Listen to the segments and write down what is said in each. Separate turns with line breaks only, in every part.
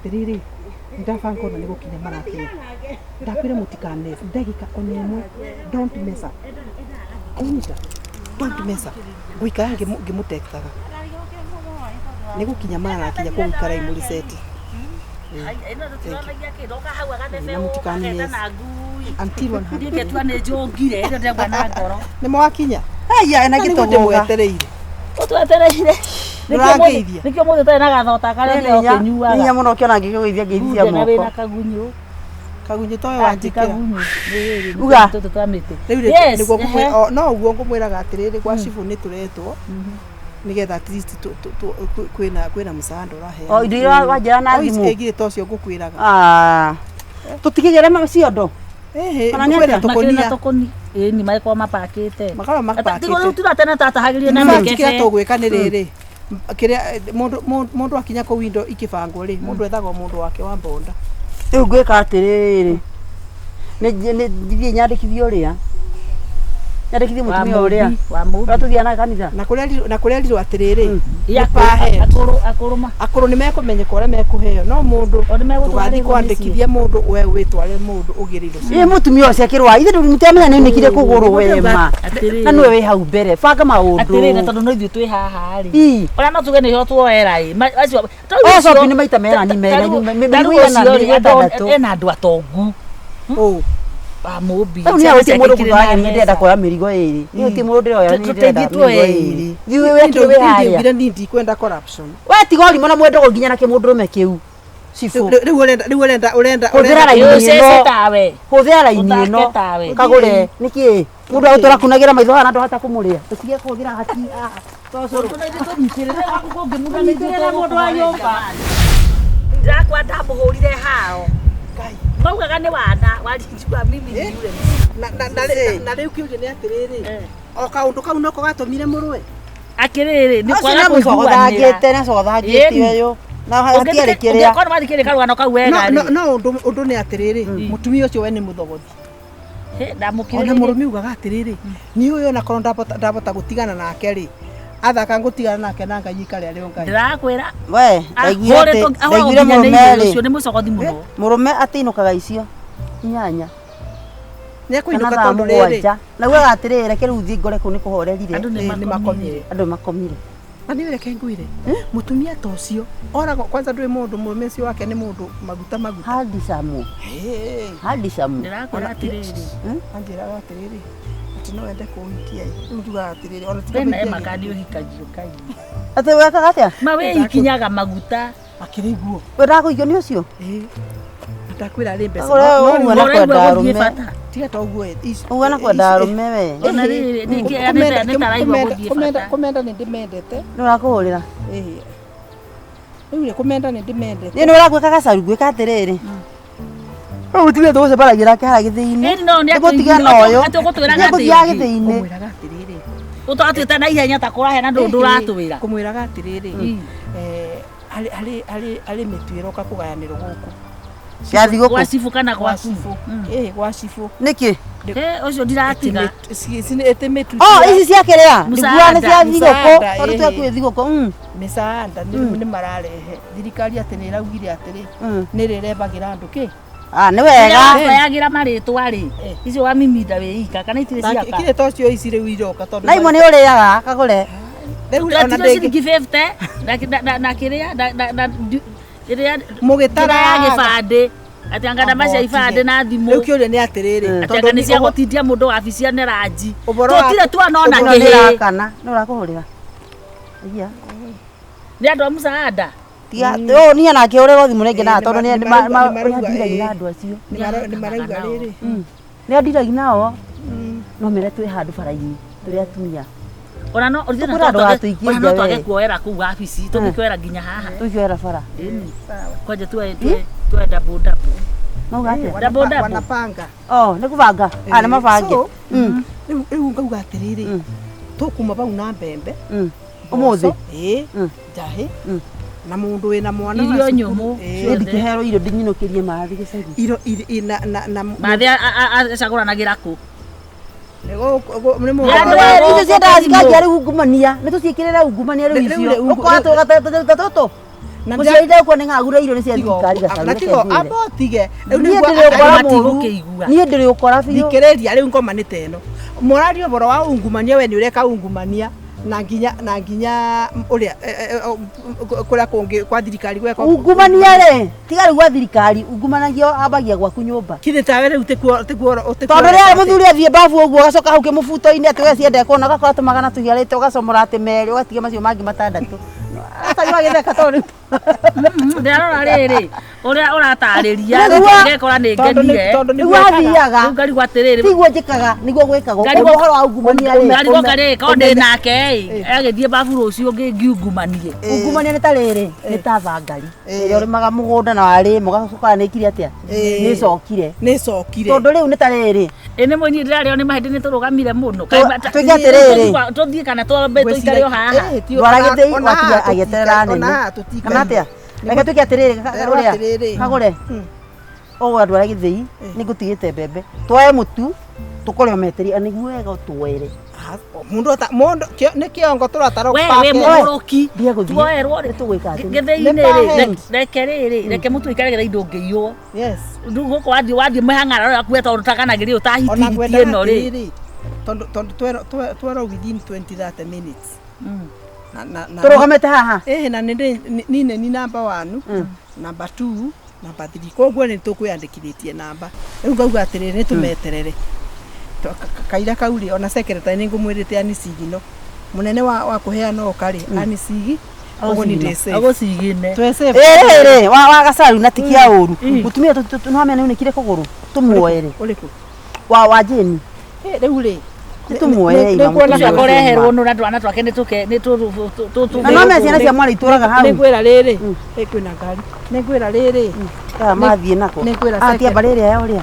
atiriri ndafanga ona nigukinya marakinya ndakwire mutikane ndagika onemo don't mess up unita don't mess up guikara ngimutektaga nigukinya marakinya kuikara imuri seti until one
ndike twane njongire ndo ndegwa na ngoro
ni mwakinya haya na gitogwetereire
utwetereire nikio muthe tena gathota kare ndio kinyuaga
ninya muno kiona ngigithia ngithia moko
na kagunyu
toyo wanjikira
uga toto twamite
niguo kumwe no uguo ngumwiraga atiriri kwa cibu ni turetwo nigetha at least kwina musando rahe
indo wajira na thimu
igire tocio ngukwiraga
tutigigere maciondo
kana
tokoni ni maiko mapakite
makaba mapakite
tigo turatena tata hagirie na
meke kira tugwika ni riri kiria mundu akinya ku window ikibango ri mundu ethago mundu wake wa bonda
riu ngwika atiriri ni thie nyandikithio ria nyandikithio mutumia uria
wa mundu
tuthia na kanitha
na kuria ndiro atiriri akuru ni mekumenyeka uria mekuheo no mundu tugathi kwandikithia mundu we witware mundu ugiriro
ii mutumia ucio akirwa ithe ndumutemenya ni nikire kuguru wema na niwe wi hau mbere banga maundu
atiriri tondu no ithu twi haha ri ora no tuge ni ho tuoera ri acio
so ni maita mera ni mera
ena andu atongu Mobi.
Ni awiti mundu kuthanya ni ndenda kuoya mirigo iri. Ni uti mundu ndirioya ni ndenda mirigo iri. Thiwe wekiwe haria.
Ngira ndi kwenda corruption.
We tiga uri mona mwendo guginya na kimundurume kiu. Sifu.
Riu urenda
Huthira raini ino. Huthira raini ino. Kagure niki mundu autora kunagira maitho hana ndohata kumuria. Tutige kuthira hati. Tocoro. Mundu wa nyumba.
Ndakwa ndamuhurire hao. Maugaga ni wana walijua mimi yule
na riu kiuge ni atiriri o kaundu kau noko gatumire murwe
akiriri ni
kwa kuthangite na cothangite yo na hatiari kiria
kwa mathi kiri karugano kau wega
no undu ni atiriri mutumia ucio we ni muthogothi
ndamukire
ona murumi ugaga atiriri ni uyo na kono ndabota gutigana nake ri athaka ngutigana nake na ngai ikare ari ongai
ndirakwira
we ndaiguire murume
ucio ni mucogothi muno
murume atinukaga icio inyanya
ni kuinuka tondu riri
na we atirire ke ruthi ngore ku ni kuhorerire
ni makomire
andu makomire
ani wele kenguire mutumia tocio ora kwanza ndwe mundu murume cio wake ni mundu maguta
hadi samu
ndirakwira atiriri
anjira atiriri no ende kuhikia nduga atiriri ona
tena makadi uhikagio kai
ate weka gatia
mawe ikinyaga maguta
akiriguo
we ndakuigio ni ucio
ndakwira ri mbeca
no na kwenda rume
tiga toguo
uwe na kwenda rume we
ona ri niki aneta nitaraigwa guthie bata
komenda ni ndimendete
no rakuhurira
riu komenda ni ndimendete
ni no rakweka gacaru gwika atiriri utiwe tuce baragira ke hagithiini
gutiga
noyo
atugutwiraga
githiini
kumwiraga atiriri
utwatwita na ihenya ta kurahe na ndundu ratwira
kumwiraga atiriri ali mitwiro ka kugayaniro guku
ciathi guku
kwa sifu kana kwa sifu
kwa sifu
niki
ucio ndiratiga
etemetu
ici ciakiria niguane ciathi guku tondu twakwi thiguku
misaanda ni mararehe thirikari ati ni raugire atiri ni rirebagira andu ki
ni wega
yagira maritwa ri icio wa mimitha wi ika kana itire ciaka
kire tocio ici riu iroka tondu
na imwe ni uriaga kagure
riu
ona ndegi 50 na kiria iria
mugitara
ya gibande atangana macia ibande na thimu
riu kiuria ni atiriri
tondu ni cia gutindia mundu wabicia ne ranji tutire twanona kihi
kana no urakuhurira iya
ni andu musaada
tiga ni anake urero thimu renge na tondu ni ndiragia andu acio
ni marauga riri
ni ndiragia nao no mere twi handu baraini turi atumia
ona no orithina no twage kuoera ku wabici tugikuera nginya haha
tukiora bara
kwaje tuenda boda
no gate
wanapanga
ni kubanga na mabange
riu ngauga atiriri tukuma bau na mbembe
umuthi
jahi na mundu wina mwana
irio nyumu
ndikihero irio ndinyinukirie mathi gicagi
irio na
mathi acaguranagira ku
icio ciendaga cikanjia riu ungumania nituciikirire ungumania riu icio ukwatå toto Muciaide ko ni ngagura iro ni cia thirikari gacaũ.
Na tigo abotige.
Ni ndiri ukora biũ.
Thikĩrĩria rĩu ngomanĩte ĩno. Mũrario boro wa ungumania we nĩ ũreka ungumania na nginya ũrĩa kũrĩa kũngĩ kwa thirikari gweka
ungumania rĩ tiga rĩu gwa thirikari ungumanagio ambagia gwaku nyũmba.
Kĩthĩ tawe rĩu tikuo
tondũ rĩrĩa mũthuri athiĩ babu ũguo agacoka hau kĩmũbuto-inĩ atĩ we ciende kuona ũgakora tũmagana tũhiarĩte ũgacomora atĩ merĩ ũgatiga macio mangĩ matandatũ. Atanyua gĩtheka tondũ
ndarora rĩrĩ ũrĩa ũratarĩria ngekora nĩ ngenire
nĩguo athiaga
rĩu ngarigwo atĩrĩrĩ
tiguo njĩkaga nĩguo gwĩkagwo ũhoro wa ungumania rĩ
ngarigwo karĩ ko ndĩ nake agĩthiĩ babu rũciũ ngiungumanie
ungumania nĩ ta rĩrĩ nĩ ta thangari ĩrĩa ũrĩmaga mũgũnda na warĩ mũgacoka nĩkire atĩa nĩcokire tondũ rĩu nĩ ta rĩrĩ
nĩ mũini ndĩrarĩo nĩ mahĩndĩ nĩ tũrũgamire mũno
twĩke atĩrĩrĩ
tũthiĩ kana twambe tũikare o haha
ndwara gĩthĩ watiga agĩeterera nene kana atĩa reke twĩke atĩrĩrĩ Kagũre ũguo ndwara gĩthĩ nĩngũtigĩte mbembe twoe mũtu tũkore meteri nĩguo wega ũtwere
mundu nĩ kĩongo tũratara
we mũroki
twoerwo tũgwĩka atĩ
gĩthĩ-inĩ reke rĩrĩ reke mũtu ikaregera indo ngĩiywo rĩu gũkũ wathiĩ mĩhang'ara ũrĩa kueta ũtakanagĩria ũtahitiritie ĩno rĩ
tondũ twerwo within 20-30 minutes
tũrũgamĩte haha
na nĩ namba 1 namba 2 namba 3 koguo nĩ tũkwĩyandĩkithĩtie namba rĩu ngauga atĩrĩrĩ nĩ tũmeterere kaira kauri ona secretary nĩ ngũmwĩrĩte anicigi no mũnene wa kũheana okarĩ anicigi ũguo nĩ ndĩse
agũcigine
rĩrĩ wa gacaru na tikia ũru mũtumia tũnamenya nĩ kire kũgũrũ tũmuoere
ũrĩkũ
wa jeni
rĩu rĩ
tumuoye
koreherwo no na twana twake nĩ
na no me ciana cia mwana itũraga hau
nĩngwĩra rĩrĩ kwĩna ngari nĩngwĩra rĩrĩ
mathiĩ nako atia barĩrĩ ya ũrĩa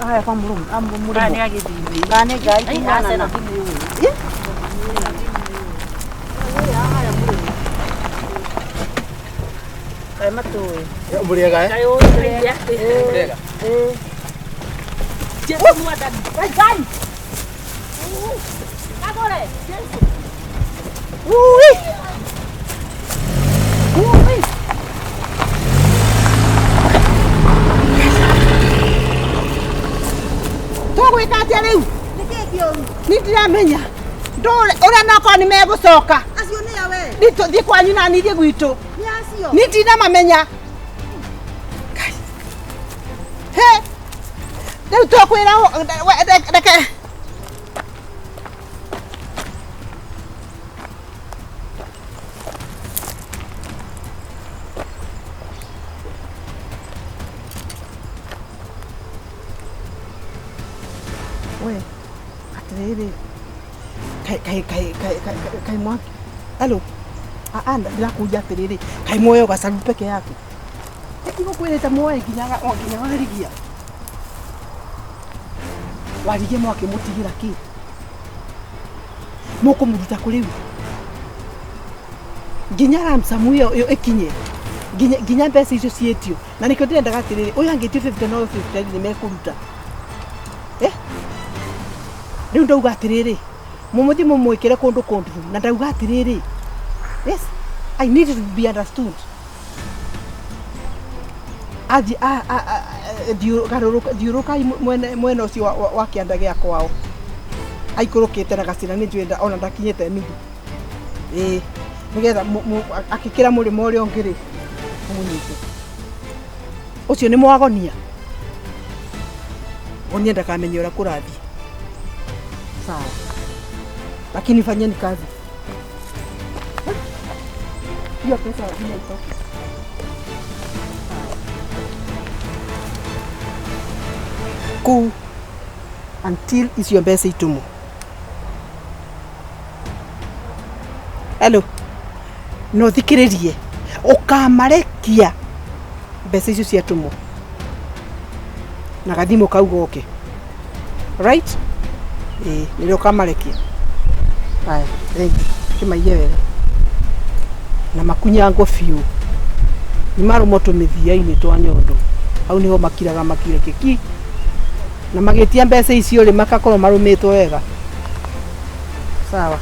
haya kwa mũrũmu
nĩ agĩthimĩ
nĩ ngari mwana na kaĩ matũĩ
mũrĩega
mũrĩega Kagũre
tũgwĩka atĩa rĩu nĩ ndiramenya ũrĩa nokorwo nĩ megũcoka nĩtũthiĩ kwanyu na nithiĩ gwitũ nĩ ndinamamenya rĩu tũkwĩra reke we atĩrĩrĩ kai mwaki alo ndĩrakũria atĩrĩrĩ kai muoyo gacaru peke yake ĩtigũkwĩrĩte muoye nginya warigia warigie mwakĩmũtigĩra kĩ mũkũmũruta kũrĩu nginya ramsamu ĩyo ĩkinye nginya mbeca icio ciĩtio na nĩkĩo ndĩrendaga atĩrĩrĩ ũyũ angĩtio 50 no 50 nĩ mekũruta rĩu ndauga atĩrĩrĩ mũmũthi mũmwĩkĩre kũndũ na ndauga atĩrĩrĩ yes I need to be understood athi thiũrũka mwena ũcio wa kĩanda gĩa kwao aikũrũkĩte na gacĩra nĩ njwenda ona ndakinyĩte nuthu nĩgetha akĩkĩra mũrĩmo ũrĩa ũngĩ-rĩ mũnyite ũcio nĩ mwagonia gonia ndakamenya ũrĩa kũrathiĩ sawa lakini fanyeni kazi hiyo pesa lazima itoke kuu until icio mbeca itumwo hello no thikĩrĩrie ũkamarekia mbeca icio ciatumwo na gathimo kau goke right nĩrĩo ũkamarekia haya kĩmaiye wega na makunyangwo biũ nĩmarũmwo tũmĩthia-inĩ twa nyondo hau nĩho makiraga makirĩkĩki na magĩtia mbeca icio rĩ makakorwo marũmĩtwo wega sawa